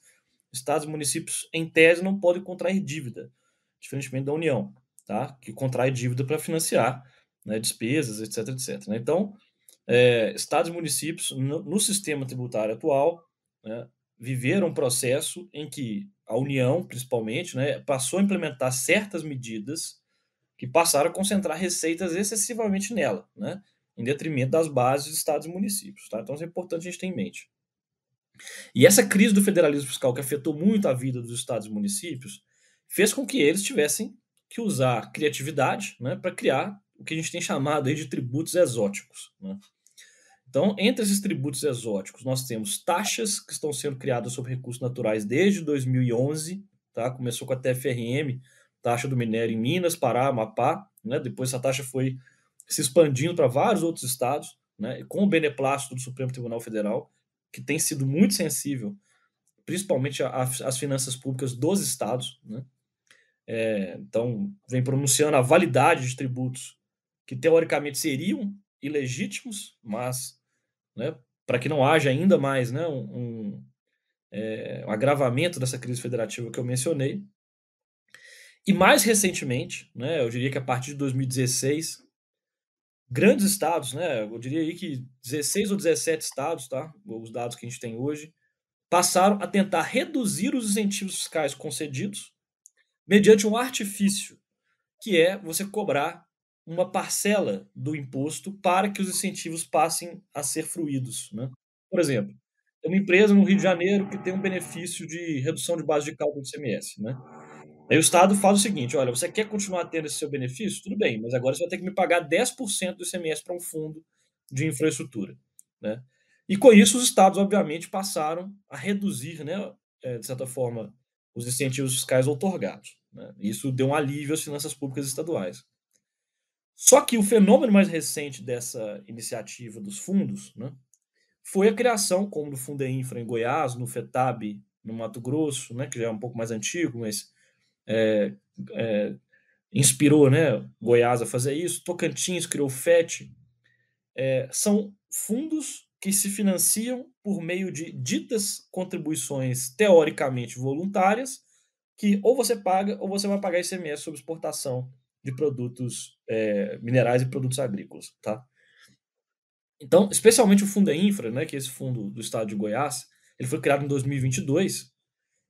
Estados e municípios, em tese, não podem contrair dívida, diferentemente da União, tá? Que contrai dívida para financiar, né, despesas, etc, etc. Né? Então, estados e municípios, no sistema tributário atual, né, viveram um processo em que a União, principalmente, né, passou a implementar certas medidas que passaram a concentrar receitas excessivamente nela, né, em detrimento das bases de estados e municípios. Tá? Então, isso é importante a gente ter em mente. E essa crise do federalismo fiscal, que afetou muito a vida dos estados e municípios, fez com que eles tivessem que usar criatividade, né, para criar o que a gente tem chamado aí de tributos exóticos, né? Então, entre esses tributos exóticos, nós temos taxas que estão sendo criadas sobre recursos naturais desde 2011, tá? Começou com a TFRM, taxa do minério em Minas, Pará, Amapá, né? Depois essa taxa foi se expandindo para vários outros estados, né? Com o beneplácito do Supremo Tribunal Federal, que tem sido muito sensível, principalmente às finanças públicas dos estados, né? Então, vem pronunciando a validade de tributos que teoricamente seriam ilegítimos, mas, né, para que não haja ainda mais, né, um agravamento dessa crise federativa que eu mencionei. E mais recentemente, né, eu diria que a partir de 2016, grandes estados, né, eu diria aí que 16 ou 17 estados, tá, os dados que a gente tem hoje, passaram a tentar reduzir os incentivos fiscais concedidos mediante um artifício, que é você cobrar uma parcela do imposto para que os incentivos passem a ser fruídos, né? Por exemplo, tem uma empresa no Rio de Janeiro que tem um benefício de redução de base de cálculo do ICMS, né? Aí o Estado fala o seguinte: olha, você quer continuar tendo esse seu benefício? Tudo bem, mas agora você vai ter que me pagar 10% do ICMS para um fundo de infraestrutura, né? E com isso, os estados, obviamente, passaram a reduzir, né, de certa forma, os incentivos fiscais outorgados, né? Isso deu um alívio às finanças públicas estaduais. Só que o fenômeno mais recente dessa iniciativa dos fundos, né, foi a criação, como no Fundeinfra em Goiás, no FETAB no Mato Grosso, né, que já é um pouco mais antigo, mas é, é, inspirou, né, Goiás a fazer isso. Tocantins criou o FET. São fundos que se financiam por meio de ditas contribuições teoricamente voluntárias, que ou você paga ou você vai pagar ICMS sobre exportação de produtos minerais e produtos agrícolas, tá? Então, especialmente o Fundeinfra, né, que é esse fundo do estado de Goiás, ele foi criado em 2022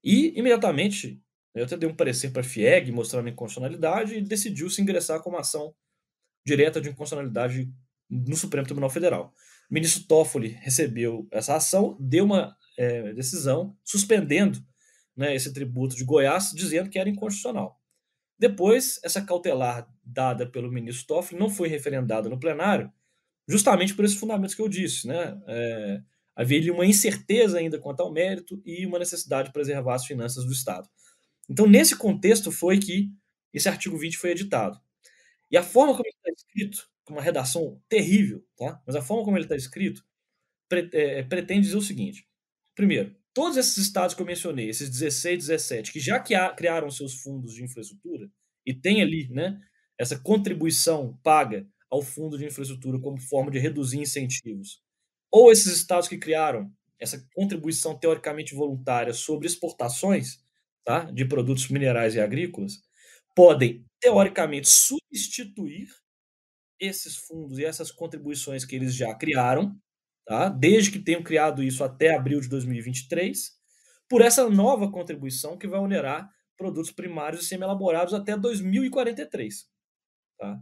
e imediatamente eu até dei um parecer para a FIEG mostrando a inconstitucionalidade e decidiu se ingressar com uma ação direta de inconstitucionalidade no Supremo Tribunal Federal. O ministro Toffoli recebeu essa ação, deu uma decisão suspendendo, né, esse tributo de Goiás, dizendo que era inconstitucional. Depois, essa cautelar dada pelo ministro Toffoli não foi referendada no plenário, justamente por esses fundamentos que eu disse, né? Havia uma incerteza ainda quanto ao mérito e uma necessidade de preservar as finanças do Estado. Então, nesse contexto, foi que esse artigo 20 foi editado. E a forma como ele está escrito, com uma redação terrível, tá? Mas a forma como ele está escrito pretende dizer o seguinte: primeiro, todos esses estados que eu mencionei, esses 16, 17, que já criaram seus fundos de infraestrutura e tem ali, né, essa contribuição paga ao fundo de infraestrutura como forma de reduzir incentivos, ou esses estados que criaram essa contribuição teoricamente voluntária sobre exportações, tá, de produtos minerais e agrícolas, podem teoricamente substituir esses fundos e essas contribuições que eles já criaram, tá? Desde que tenham criado isso até abril de 2023, por essa nova contribuição que vai onerar produtos primários e semi-elaborados até 2043. Tá?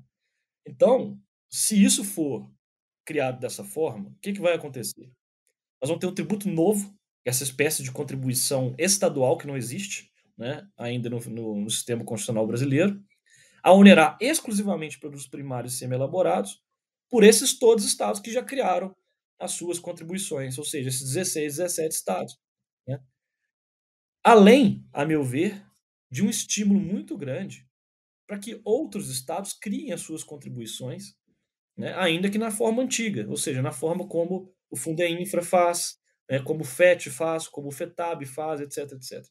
Então, se isso for criado dessa forma, o que vai acontecer? Nós vamos ter um tributo novo, essa espécie de contribuição estadual que não existe, né, ainda no sistema constitucional brasileiro, a onerar exclusivamente produtos primários e semi-elaborados por esses todos os estados que já criaram as suas contribuições, ou seja, esses 16, 17 estados, né? Além, a meu ver, de um estímulo muito grande para que outros estados criem as suas contribuições, né, ainda que na forma antiga, ou seja, na forma como o Fundeinfra faz, né, como o FET faz, como o FETAB faz, etc, etc.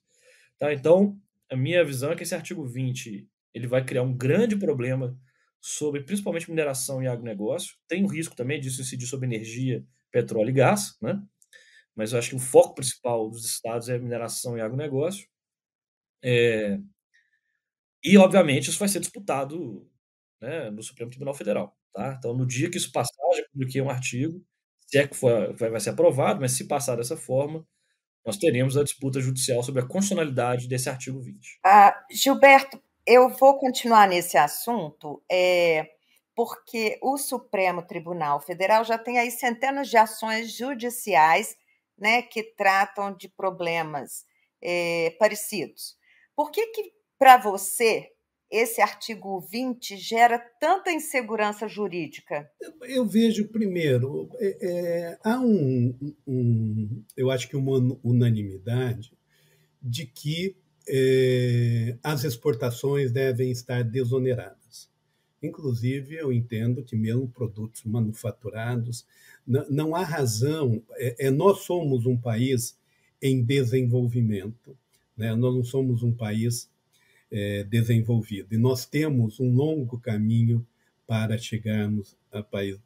Tá? Então, a minha visão é que esse artigo 20 ele vai criar um grande problema sobre, principalmente, mineração e agronegócio. Tem um risco também disso incidir sobre energia, petróleo e gás, né? Mas eu acho que o foco principal dos estados é mineração e agronegócio. E, obviamente, isso vai ser disputado, né, no Supremo Tribunal Federal. Tá? Então, no dia que isso passar, já publiquei um artigo, se é que vai ser aprovado, mas se passar dessa forma, nós teremos a disputa judicial sobre a constitucionalidade desse artigo 20. Gilberto, eu vou continuar nesse assunto, porque o Supremo Tribunal Federal já tem aí centenas de ações judiciais, né, que tratam de problemas parecidos. Por que para você esse artigo 20 gera tanta insegurança jurídica? Eu vejo, primeiro, há eu acho que uma unanimidade de que as exportações devem estar desoneradas. Inclusive, eu entendo que mesmo produtos manufaturados, não há razão. Nós somos um país em desenvolvimento, né? Nós não somos um país desenvolvido. E nós temos um longo caminho para chegarmos a país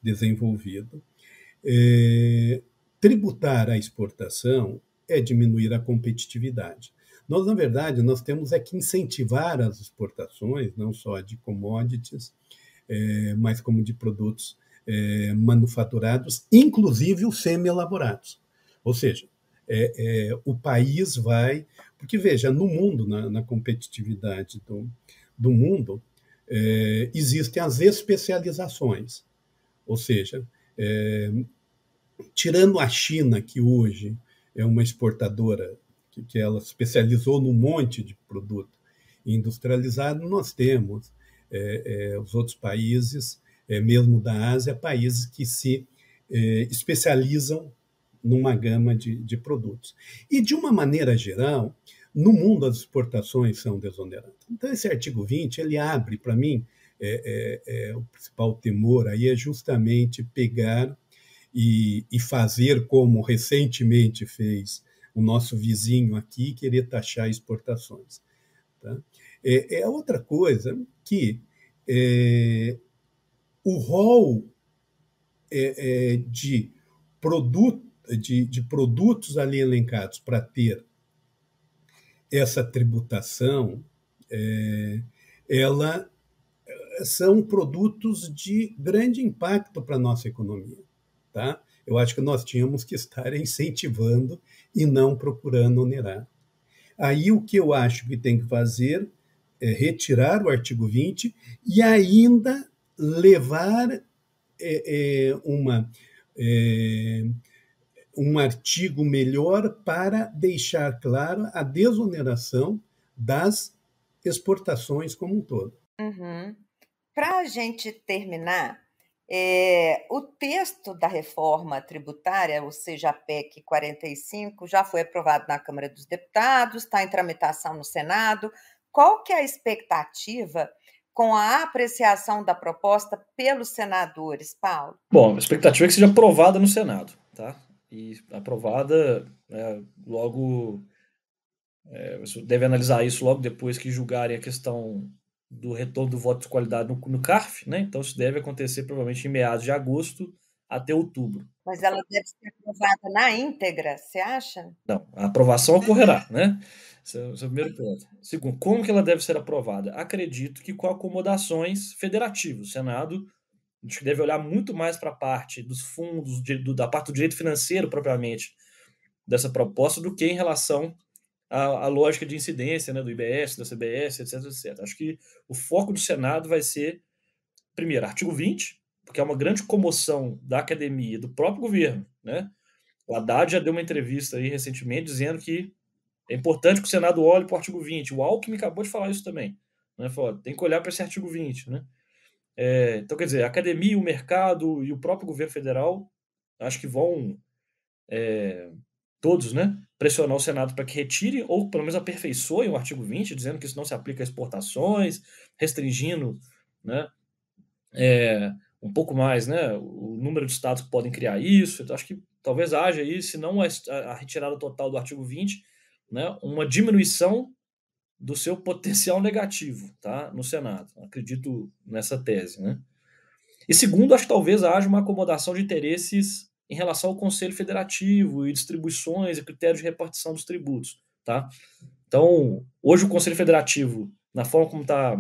desenvolvido. Tributar a exportação é diminuir a competitividade. Nós, na verdade, nós temos que incentivar as exportações, não só de commodities, mas como de produtos manufaturados, inclusive os semi-elaborados. Ou seja, o país vai... Porque, veja, no mundo, na competitividade do mundo, existem as especializações. Ou seja, tirando a China, que hoje é uma exportadora, que ela especializou num monte de produto industrializado, nós temos os outros países, mesmo da Ásia, países que se especializam numa gama de produtos. E, de uma maneira geral, no mundo as exportações são desoneradas. Então, esse artigo 20, ele abre, para mim, o principal temor aí é justamente pegar e fazer como recentemente fez o nosso vizinho aqui, querer taxar exportações. Tá? Outra coisa que o rol de produtos ali elencados para ter essa tributação, são produtos de grande impacto para a nossa economia. Tá? Eu acho que nós tínhamos que estar incentivando e não procurando onerar. Aí o que eu acho que tem que fazer é retirar o artigo 20 e ainda levar um artigo melhor para deixar claro a desoneração das exportações como um todo. Uhum. Para a gente terminar, o texto da reforma tributária, ou seja, a PEC 45, já foi aprovado na Câmara dos Deputados, está em tramitação no Senado. Qual que é a expectativa com a apreciação da proposta pelos senadores, Paulo? Bom, a expectativa é que seja aprovada no Senado, tá? E aprovada logo... você deve analisar isso logo depois que julgarem a questão do retorno do voto de qualidade no CARF, né? Então isso deve acontecer provavelmente em meados de agosto até outubro. Mas ela deve ser aprovada na íntegra, você acha? Não, a aprovação ocorrerá, né? Esse é o primeiro ponto. Segundo, como que ela deve ser aprovada? Acredito que com acomodações federativas. O Senado acho que deve olhar muito mais para a parte dos fundos, da parte do direito financeiro propriamente dessa proposta do que em relação à lógica de incidência, né, do IBS, da CBS, etc, etc. Acho que o foco do Senado vai ser, primeiro, artigo 20, porque é uma grande comoção da academia, do próprio governo, né? O Haddad já deu uma entrevista aí recentemente dizendo que é importante que o Senado olhe para o artigo 20. O Alckmin acabou de falar isso também, né? Falou, tem que olhar para esse artigo 20, né? Então, quer dizer, a academia, o mercado e o próprio governo federal acho que vão todos, né, pressionar o Senado para que retire ou pelo menos aperfeiçoe o artigo 20, dizendo que isso não se aplica a exportações, restringindo, né, um pouco mais, né, o número de estados que podem criar isso. Então, acho que talvez haja aí, se não a retirada total do artigo 20, né, uma diminuição do seu potencial negativo, tá, no Senado. Acredito nessa tese, né. E segundo, acho que talvez haja uma acomodação de interesses em relação ao Conselho Federativo e distribuições e critérios de repartição dos tributos, tá? Então, hoje o Conselho Federativo, na forma como está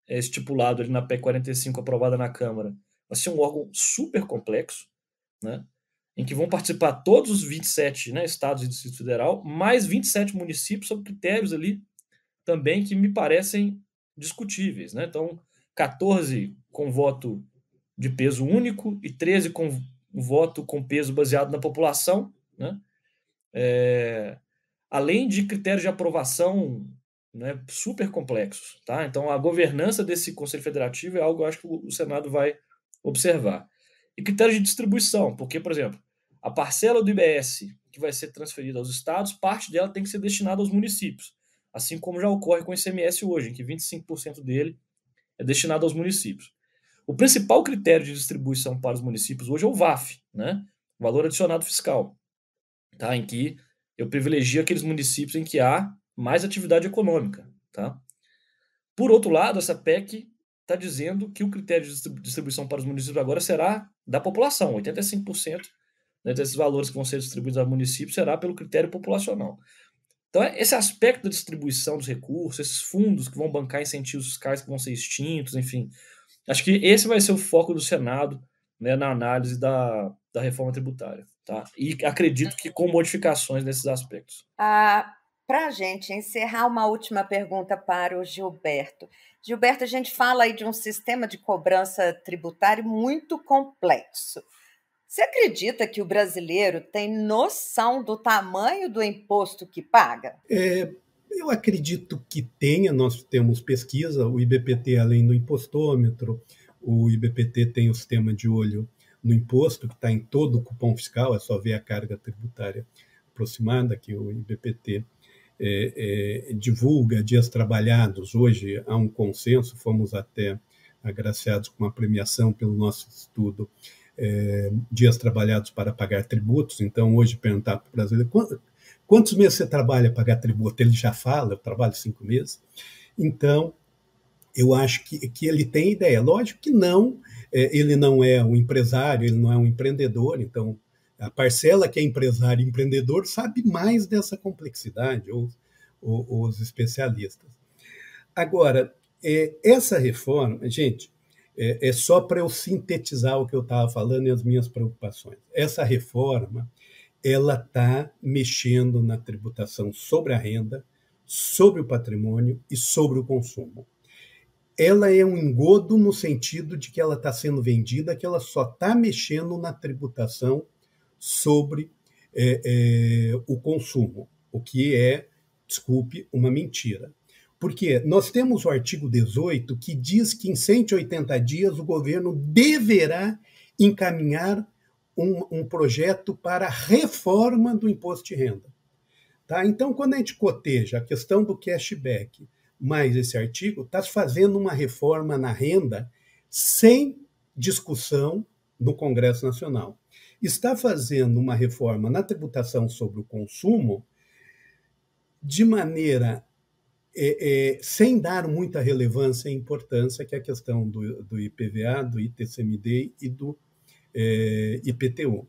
estipulado ali na PEC 45 aprovada na Câmara, vai ser um órgão super complexo, né? Em que vão participar todos os 27, né, estados e Distrito Federal, mais 27 municípios, sob critérios ali também que me parecem discutíveis, né? Então, 14 com voto de peso único e 13 com voto com peso baseado na população, né? Além de critérios de aprovação, né, super complexos. Tá? Então, a governança desse Conselho Federativo é algo que eu acho que o Senado vai observar. E critérios de distribuição, porque, por exemplo, a parcela do IBS que vai ser transferida aos estados, parte dela tem que ser destinada aos municípios, assim como já ocorre com o ICMS hoje, em que 25% dele é destinado aos municípios. O principal critério de distribuição para os municípios hoje é o VAF, né? Valor adicionado fiscal, tá? Em que eu privilegio aqueles municípios em que há mais atividade econômica, tá? Por outro lado, essa PEC está dizendo que o critério de distribuição para os municípios agora será da população, 85%, né, desses valores que vão ser distribuídos aos municípios será pelo critério populacional. Então, esse aspecto da distribuição dos recursos, esses fundos que vão bancar incentivos fiscais que vão ser extintos, enfim, acho que esse vai ser o foco do Senado, né, na análise da reforma tributária. Tá? E acredito que com modificações nesses aspectos. Para a gente encerrar, uma última pergunta para o Gilberto. Gilberto, a gente fala aí de um sistema de cobrança tributário muito complexo. Você acredita que o brasileiro tem noção do tamanho do imposto que paga? Eu acredito que tenha, nós temos pesquisa, o IBPT, além do impostômetro, o IBPT tem o sistema de olho no imposto, que está em todo o cupom fiscal, é só ver a carga tributária aproximada que o IBPT divulga, dias trabalhados. Hoje há um consenso, fomos até agraciados com uma premiação pelo nosso estudo, dias trabalhados para pagar tributos. Então, hoje, perguntar para o brasileiro, quantos meses você trabalha para pagar tributo? Ele já fala, eu trabalho 5 meses. Então, eu acho que ele tem ideia. Lógico que não, ele não é um empresário, ele não é um empreendedor, então a parcela que é empresário e empreendedor sabe mais dessa complexidade, os especialistas. Agora, essa reforma, gente, é só para eu sintetizar o que eu estava falando e as minhas preocupações. Essa reforma, ela está mexendo na tributação sobre a renda, sobre o patrimônio e sobre o consumo. Ela é um engodo no sentido de que ela está sendo vendida, que ela só está mexendo na tributação sobre o consumo, o que é, desculpe, uma mentira. Porque nós temos o artigo 18 que diz que em 180 dias o governo deverá encaminhar um projeto para a reforma do imposto de renda. Tá? Então, quando a gente coteja a questão do cashback mais esse artigo, está fazendo uma reforma na renda sem discussão no Congresso Nacional. Está fazendo uma reforma na tributação sobre o consumo de maneira sem dar muita relevância e importância, que é a questão do IPVA, do ITCMD e do IPTU.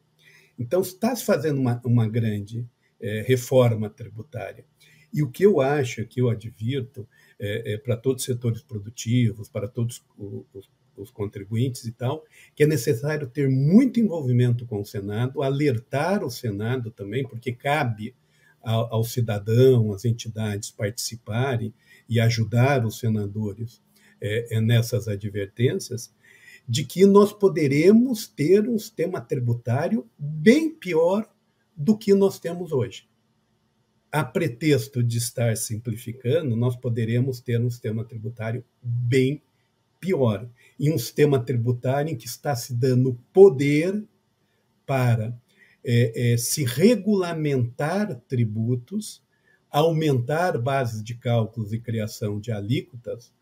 Então, está se fazendo uma grande reforma tributária. E o que eu acho, que eu advirto, para todos os setores produtivos, para todos os contribuintes e tal, que é necessário ter muito envolvimento com o Senado, alertar o Senado também, porque cabe ao cidadão, às entidades participarem e ajudar os senadores nessas advertências, de que nós poderemos ter um sistema tributário bem pior do que nós temos hoje. A pretexto de estar simplificando, nós poderemos ter um sistema tributário bem pior. E um sistema tributário em que está se dando poder para se regulamentar tributos, aumentar bases de cálculos e criação de alíquotas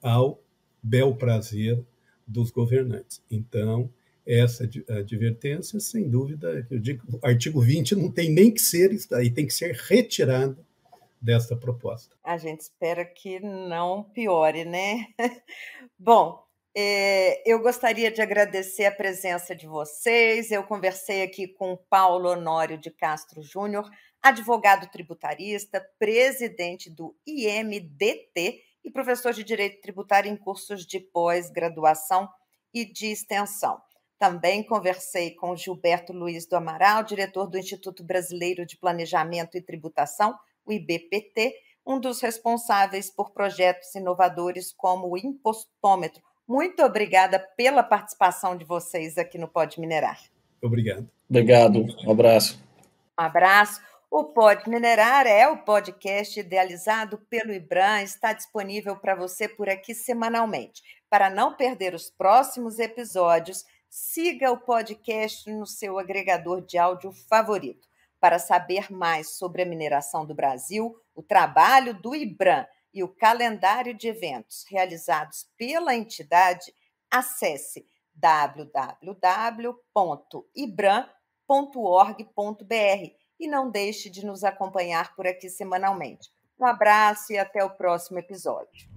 ao bel prazer dos governantes. Então, essa advertência, sem dúvida, eu digo, o artigo 20 não tem nem que ser isso aí, tem que ser retirado dessa proposta. A gente espera que não piore, né? Bom, eu gostaria de agradecer a presença de vocês. Eu conversei aqui com Paulo Honório de Castro Júnior, advogado tributarista, presidente do IMDT e professor de Direito Tributário em cursos de pós-graduação e de extensão. Também conversei com Gilberto Luiz do Amaral, diretor do Instituto Brasileiro de Planejamento e Tributação, o IBPT, um dos responsáveis por projetos inovadores como o impostômetro. Muito obrigada pela participação de vocês aqui no Pode Minerar. Obrigado. Obrigado. Um abraço. Um abraço. O Pode Minerar é o podcast idealizado pelo IBRAM, está disponível para você por aqui semanalmente. Para não perder os próximos episódios, siga o podcast no seu agregador de áudio favorito. Para saber mais sobre a mineração do Brasil, o trabalho do IBRAM e o calendário de eventos realizados pela entidade, acesse www.ibram.org.br e não deixe de nos acompanhar por aqui semanalmente. Um abraço e até o próximo episódio.